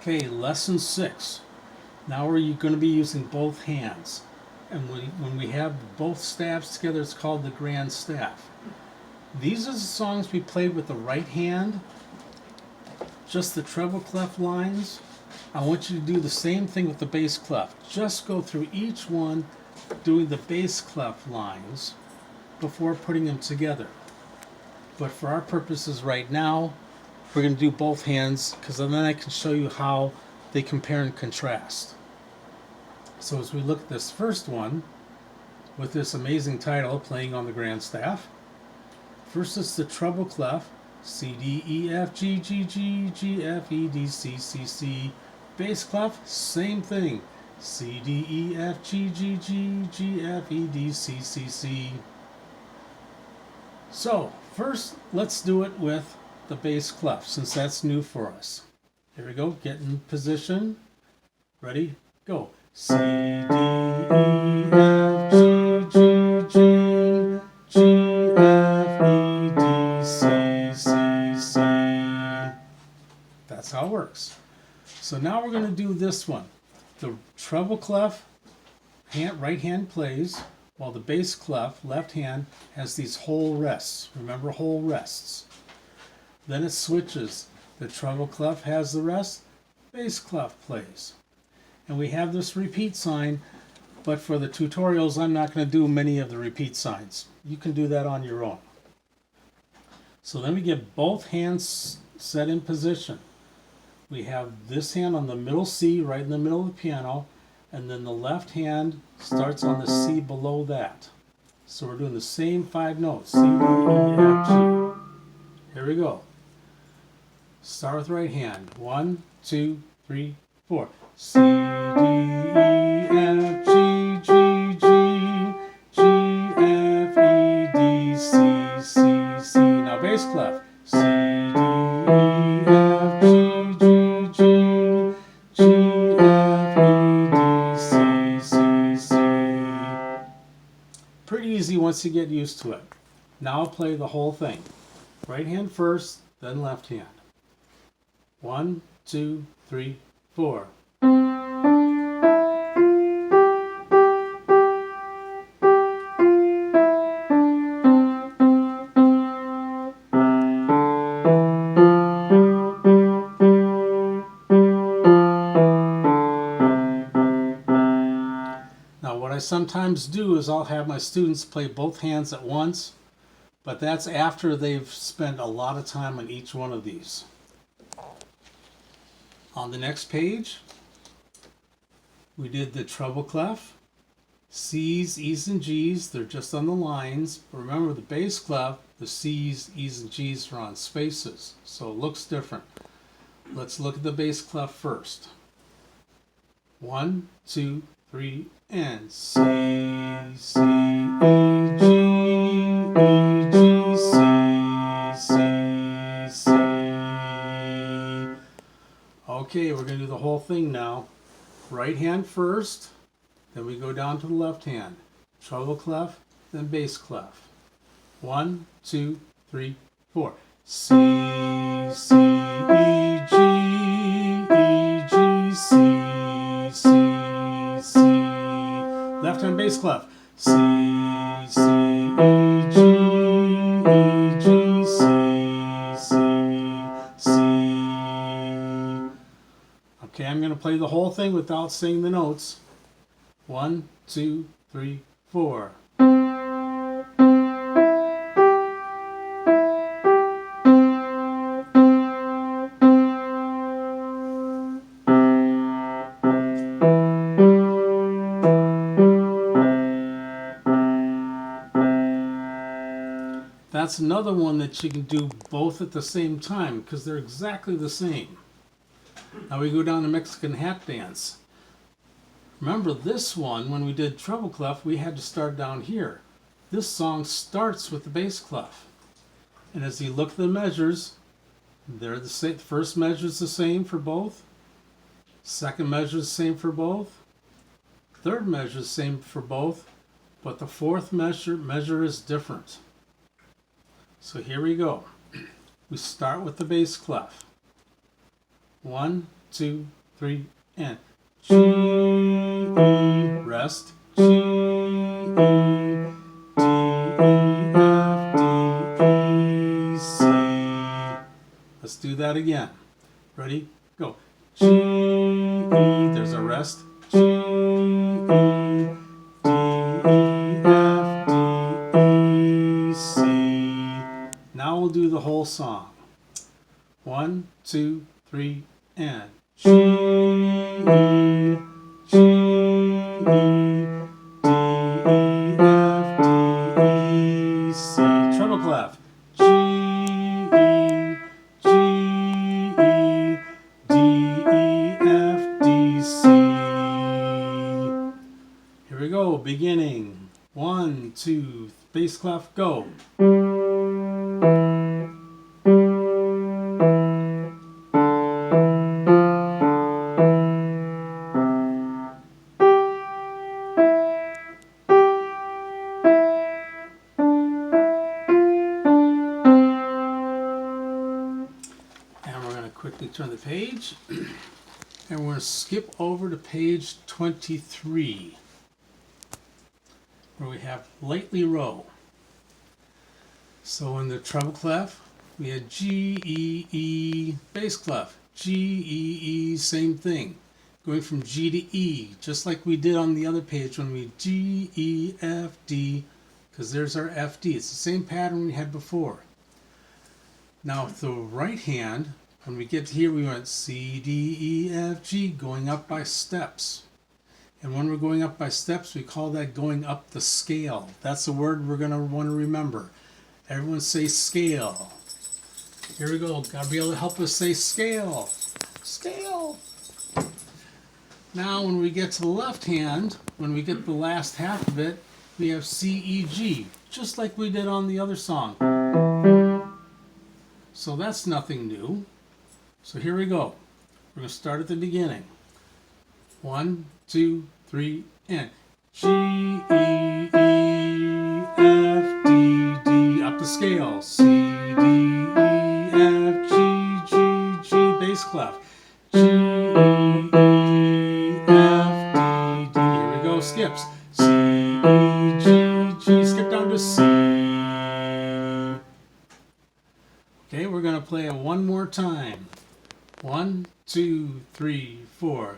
Okay, lesson 6. Now we're going to be using both hands. And when we have both staffs together, it's called the grand staff. These are the songs we played with the right hand, just the treble clef lines. I want you to do the same thing with the bass clef. Just go through each one doing the bass clef lines before putting them together. But for our purposes right now, we're going to do both hands because then I can show you how they compare and contrast. So as we look at this first one with this amazing title, Playing on the Grand Staff, first it's the treble clef, C, D, E, F, G, G, G, G, F, E, D, C, C, C. Bass clef, same thing, C, D, E, F, G, G, G, G, F, E, D, C, C, C. So first let's do it with the bass clef since that's new for us. Here we go, get in position, ready, go. C, D, E, F, G, G, G, G, F, E, D, C, C, C. That's how it works. So now we're going to do this one. The treble clef, right hand plays, while the bass clef, left hand, has these whole rests. Remember, whole rests. Then it switches. The treble clef has the rest, bass clef plays. And we have this repeat sign, but for the tutorials, I'm not going to do many of the repeat signs. You can do that on your own. So then we get both hands set in position. We have this hand on the middle C, right in the middle of the piano, and then the left hand starts on the C below that. So we're doing the same 5 notes, C, D, E, F, G. Here we go. Start with right hand. 1, 2, 3, 4. C, D, E, F, G, G, G, G, F, E, D, C, C, C. Now bass clef. C, D, E, F, G, G, G, G, F, E, D, C, C, C. Pretty easy once you get used to it. Now I'll play the whole thing. Right hand first, then left hand. 1, 2, 3, 4. Now what I sometimes do is I'll have my students play both hands at once, but that's after they've spent a lot of time on each one of these. On the next page, we did the treble clef, C's, E's, and G's, they're just on the lines. But remember the bass clef, the C's, E's, and G's are on spaces, so it looks different. Let's look at the bass clef first. 1, 2, 3, and C, C, E, G, E, G, C, C, C. Okay, we're going to do the whole thing now. Right hand first, then we go down to the left hand. Treble clef, then bass clef. 1, 2, 3, 4. C, C, E, G, E, G, C, C, C. Left hand bass clef. C, C, E, G, E, G, C, C, C. Okay, I'm going to play the whole thing without saying the notes. 1, 2, 3, 4. That's another one that you can do both at the same time because they're exactly the same. Now we go down to Mexican Hat Dance. Remember this one, when we did treble clef, we had to start down here. This song starts with the bass clef. And as you look at the measures, they're the same. First measure is the same for both. Second measure is the same for both. Third measure is the same for both. But the fourth measure is different. So here we go. We start with the bass clef. 1, 2, 3, and G, E, rest, G, E, D, E, F, D, E, C. Let's do that again. Ready? Go. G, E, there's a rest, G, E, D, E, F, D, E, C. Now we'll do the whole song. 1, 2, 3, and G, E, G, E, D, E, F, D, E, C. Treble clef. G, E, G, E, D, E, F, D, C. Here we go, beginning. 1, 2, bass clef, go. Quickly turn the page, and we're going to skip over to page 23, where we have lightly row. So in the treble clef, we had G, E, E, bass clef, G, E, E, same thing. Going from G to E, just like we did on the other page when we G, E, F, D, because there's our F, D. It's the same pattern we had before. Now with the right hand, when we get to here, we went C, D, E, F, G, going up by steps. And when we're going up by steps, we call that going up the scale. That's a word we're going to want to remember. Everyone say scale. Here we go. Gabriella, help us say scale. Scale. Now, when we get to the left hand, when we get the last half of it, we have C, E, G, just like we did on the other song. So that's nothing new. So here we go. We're going to start at the beginning. 1, 2, 3, and G, E, E, F, D, D, up the scale. C, D, E, F, G, G, G, bass clef. G, E, E, F, D, D. Here we go, skips. C, E, G, G, skip down to C. Okay, we're going to play it one more time. 1, 2, 3, 4.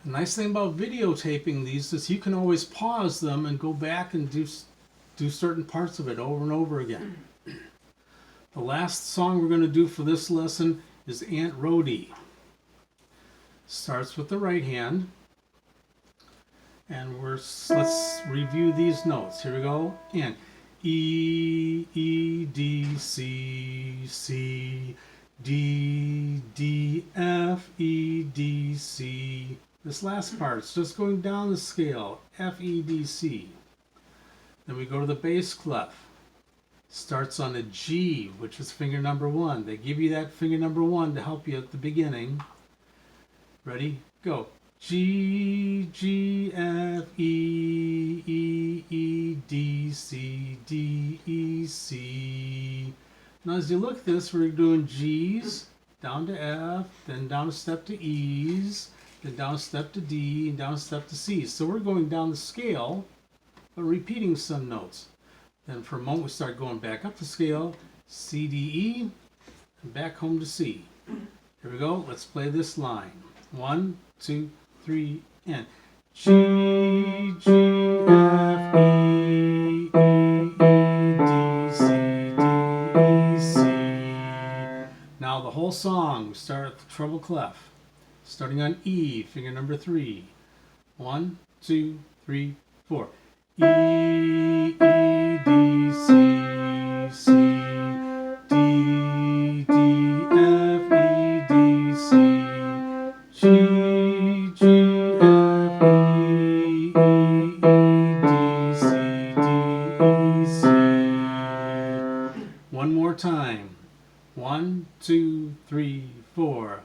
The nice thing about videotaping these is you can always pause them and go back and do certain parts of it over and over again. The last song we're going to do for this lesson is Aunt Rhody. Starts with the right hand, and let's review these notes. Here we go. And E, E, D, C, C, D, D, F, E, D, C. This last part is just going down the scale, F, E, D, C. Then we go to the bass clef. Starts on a G, which is finger number 1. They give you that finger number 1 to help you at the beginning. Ready? Go. G, G, F, E, E, E, D, C, D, E, C. Now as you look at this, we're doing G's, down to F, then down a step to E's, then down a step to D, and down a step to C. So we're going down the scale, but repeating some notes. Then for a moment we start going back up the scale, C, D, E, and back home to C. Here we go, let's play this line. 1, 2, 3, and G, G, F, E, E, E, D, C, D, E, C. Now the whole song, we start at the treble clef. Starting on E, finger number 3. 1, 2, 3, 4. E, E, D, C, C, D, D, F, E, D, C, G, G, F, E, E, D, C, D, E, C. One more time. 1, 2, 3, 4.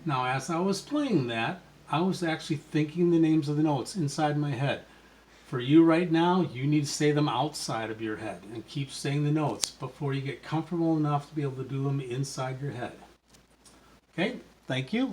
Now, as I was playing that, I was actually thinking the names of the notes inside my head. For you right now, you need to say them outside of your head and keep saying the notes before you get comfortable enough to be able to do them inside your head. Okay, thank you.